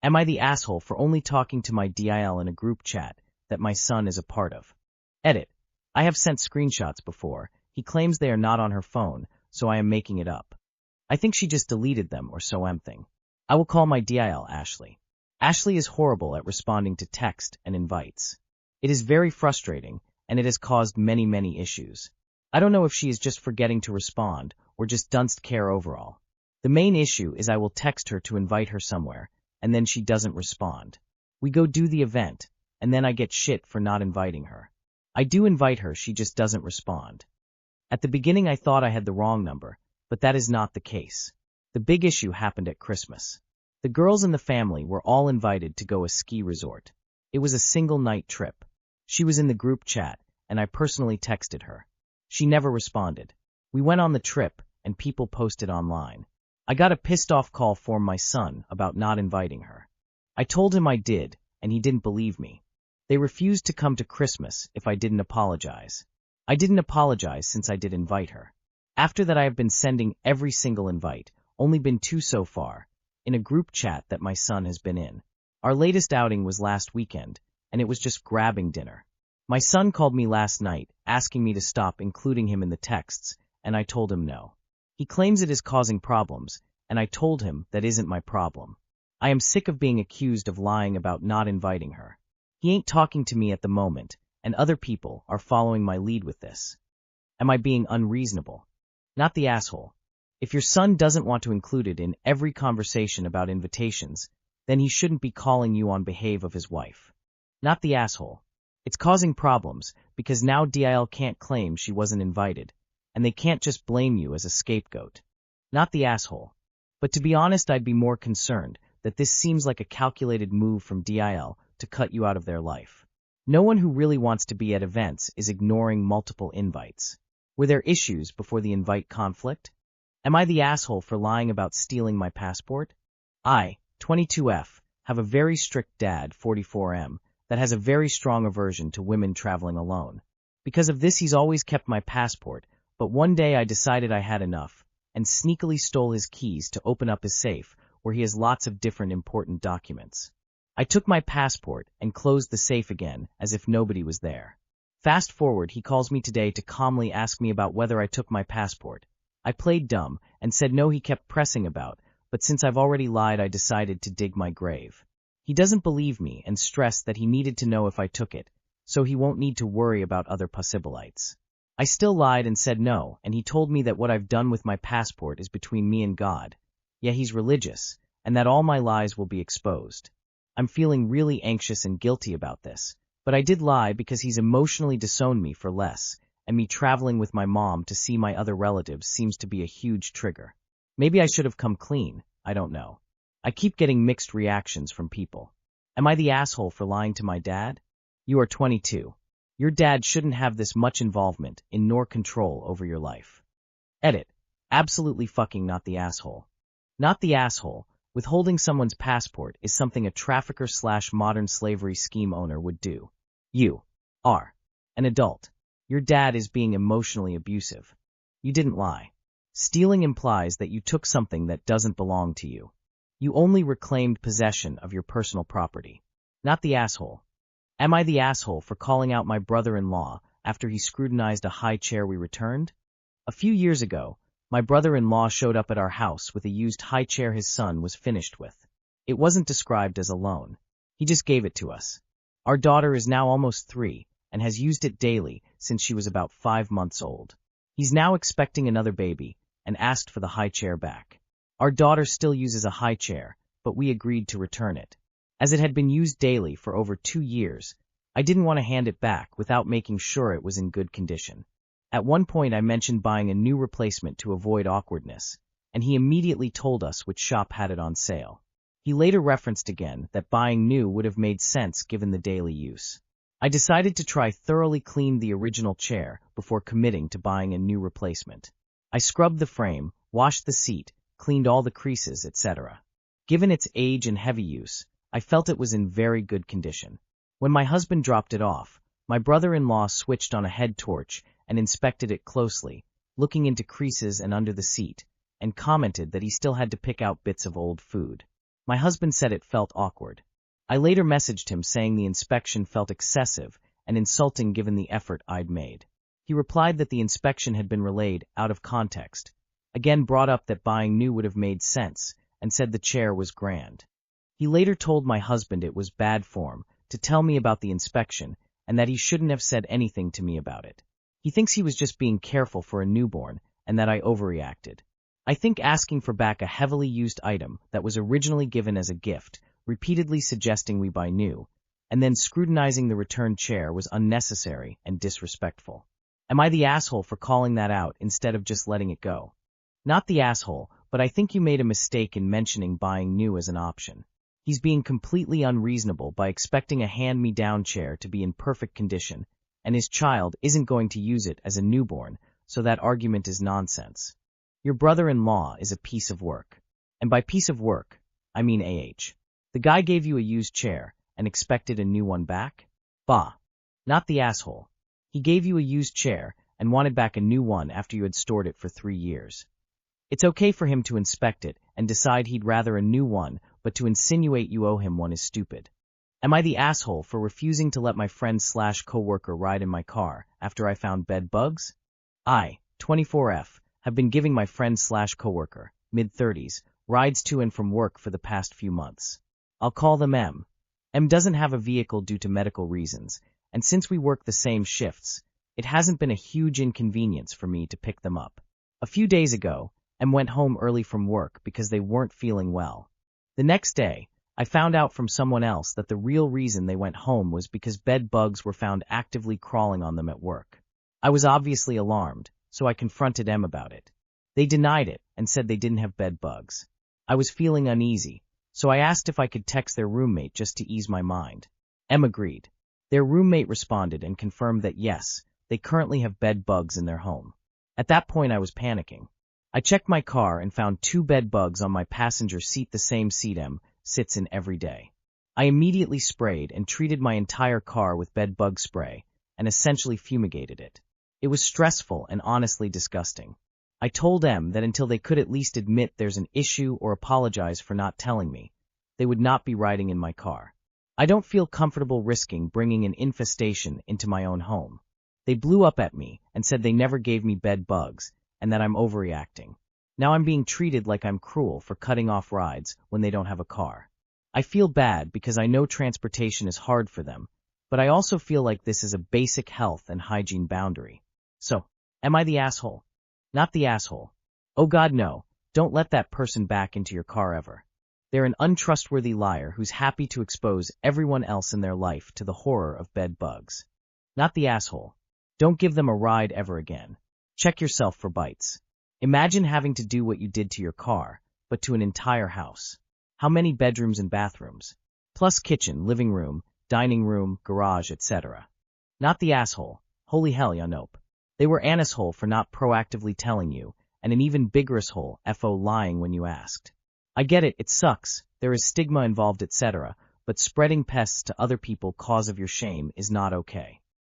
Am I the asshole for only talking to my DIL in a group chat that my son is a part of? Edit. I have sent screenshots before. He claims they are not on her phone, so I am making it up. I think she just deleted them or so something. I will call my DIL Ashley. Ashley is horrible at responding to text and invites. It is very frustrating, and it has caused many issues. I don't know if she is just forgetting to respond or just doesn't care overall. The main issue is I will text her to invite her somewhere, and then she doesn't respond. We go do the event, and then I get shit for not inviting her. I do invite her, she just doesn't respond. At the beginning I thought I had the wrong number, but that is not the case. The big issue happened at Christmas. The girls in the family were all invited to go a ski resort. It was a single night trip. She was in the group chat, and I personally texted her. She never responded. We went on the trip, and people posted online. I got a pissed off call from my son about not inviting her. I told him I did, and he didn't believe me. They refused to come to Christmas if I didn't apologize. I didn't apologize since I did invite her. After that I have been sending every single invite, only been 2 so far, in a group chat that my son has been in. Our latest outing was last weekend, and it was just grabbing dinner. My son called me last night, asking me to stop including him in the texts, and I told him no. He claims it is causing problems, and I told him that isn't my problem. I am sick of being accused of lying about not inviting her. He ain't talking to me at the moment, and other people are following my lead with this. Am I being unreasonable? Not the asshole. If your son doesn't want to include it in every conversation about invitations, then he shouldn't be calling you on behalf of his wife. Not the asshole. It's causing problems because now DIL can't claim she wasn't invited, and they can't just blame you as a scapegoat. Not the asshole. But to be honest, I'd be more concerned that this seems like a calculated move from DIL to cut you out of their life. No one who really wants to be at events is ignoring multiple invites. Were there issues before the invite conflict? Am I the asshole for lying about stealing my passport? I, 22F, have a very strict dad, 44M, that has a very strong aversion to women traveling alone. Because of this he's always kept my passport, but one day I decided I had enough, and sneakily stole his keys to open up his safe, where he has lots of different important documents. I took my passport and closed the safe again, as if nobody was there. Fast forward, he calls me today to calmly ask me about whether I took my passport. I played dumb and said no. He kept pressing about, but since I've already lied, I decided to dig my grave. He doesn't believe me and stressed that he needed to know if I took it, so he won't need to worry about other possibilities. I still lied and said no, and he told me that what I've done with my passport is between me and God. Yeah, he's religious, and that all my lies will be exposed. I'm feeling really anxious and guilty about this, but I did lie because he's emotionally disowned me for less, and me traveling with my mom to see my other relatives seems to be a huge trigger. Maybe I should have come clean, I don't know. I keep getting mixed reactions from people. Am I the asshole for lying to my dad? You are 22. Your dad shouldn't have this much involvement in nor control over your life. Edit. Absolutely fucking not the asshole. Not the asshole. Withholding someone's passport is something a trafficker/modern slavery scheme owner would do. You are an adult. Your dad is being emotionally abusive. You didn't lie. Stealing implies that you took something that doesn't belong to you. You only reclaimed possession of your personal property. Not the asshole. Am I the asshole for calling out my brother-in-law after he scrutinized a high chair we returned? A few years ago, my brother-in-law showed up at our house with a used high chair his son was finished with. It wasn't described as a loan. He just gave it to us. Our daughter is now almost 3 and has used it daily since she was about 5 months old. He's now expecting another baby and asked for the high chair back. Our daughter still uses a high chair, but we agreed to return it. As it had been used daily for over 2 years, I didn't want to hand it back without making sure it was in good condition. At one point I mentioned buying a new replacement to avoid awkwardness, and he immediately told us which shop had it on sale. He later referenced again that buying new would have made sense given the daily use. I decided to try thoroughly clean the original chair before committing to buying a new replacement. I scrubbed the frame, washed the seat, cleaned all the creases, etc. Given its age and heavy use, I felt it was in very good condition. When my husband dropped it off, my brother-in-law switched on a head torch and inspected it closely, looking into creases and under the seat, and commented that he still had to pick out bits of old food. My husband said it felt awkward. I later messaged him saying the inspection felt excessive and insulting given the effort I'd made. He replied that the inspection had been relayed out of context, again brought up that buying new would have made sense, and said the chair was grand. He later told my husband it was bad form to tell me about the inspection and that he shouldn't have said anything to me about it. He thinks he was just being careful for a newborn and that I overreacted. I think asking for back a heavily used item that was originally given as a gift, repeatedly suggesting we buy new, and then scrutinizing the returned chair was unnecessary and disrespectful. Am I the asshole for calling that out instead of just letting it go? Not the asshole, but I think you made a mistake in mentioning buying new as an option. He's being completely unreasonable by expecting a hand-me-down chair to be in perfect condition, and his child isn't going to use it as a newborn, so that argument is nonsense. Your brother-in-law is a piece of work. And by piece of work, I mean AH. The guy gave you a used chair and expected a new one back? Bah. Not the asshole. He gave you a used chair and wanted back a new one after you had stored it for 3 years. It's okay for him to inspect it and decide he'd rather a new one, but to insinuate you owe him one is stupid. Am I the asshole for refusing to let my friend/coworker ride in my car after I found bed bugs? I, 24F, have been giving my friend/coworker, mid-30s, rides to and from work for the past few months. I'll call them M. M doesn't have a vehicle due to medical reasons, and since we work the same shifts, it hasn't been a huge inconvenience for me to pick them up. A few days ago, M went home early from work because they weren't feeling well. The next day, I found out from someone else that the real reason they went home was because bed bugs were found actively crawling on them at work. I was obviously alarmed, so I confronted M about it. They denied it and said they didn't have bed bugs. I was feeling uneasy, so I asked if I could text their roommate just to ease my mind. M agreed. Their roommate responded and confirmed that yes, they currently have bed bugs in their home. At that point I was panicking. I checked my car and found 2 bed bugs on my passenger seat, the same seat M sits in every day. I immediately sprayed and treated my entire car with bed bug spray and essentially fumigated it. It was stressful and honestly disgusting. I told M that until they could at least admit there's an issue or apologize for not telling me, they would not be riding in my car. I don't feel comfortable risking bringing an infestation into my own home. They blew up at me and said they never gave me bed bugs and that I'm overreacting. Now I'm being treated like I'm cruel for cutting off rides when they don't have a car. I feel bad because I know transportation is hard for them, but I also feel like this is a basic health and hygiene boundary. So, am I the asshole? Not the asshole. Oh God, no, don't let that person back into your car ever. They're an untrustworthy liar who's happy to expose everyone else in their life to the horror of bed bugs. Not the asshole. Don't give them a ride ever again. Check yourself for bites. Imagine having to do what you did to your car, but to an entire house. How many bedrooms and bathrooms? Plus kitchen, living room, dining room, garage, etc. Not the asshole. Holy hell, ya nope. They were an asshole for not proactively telling you, and an even bigger asshole FO lying when you asked. I get it sucks, there is stigma involved etc., but spreading pests to other people cause of your shame is not okay.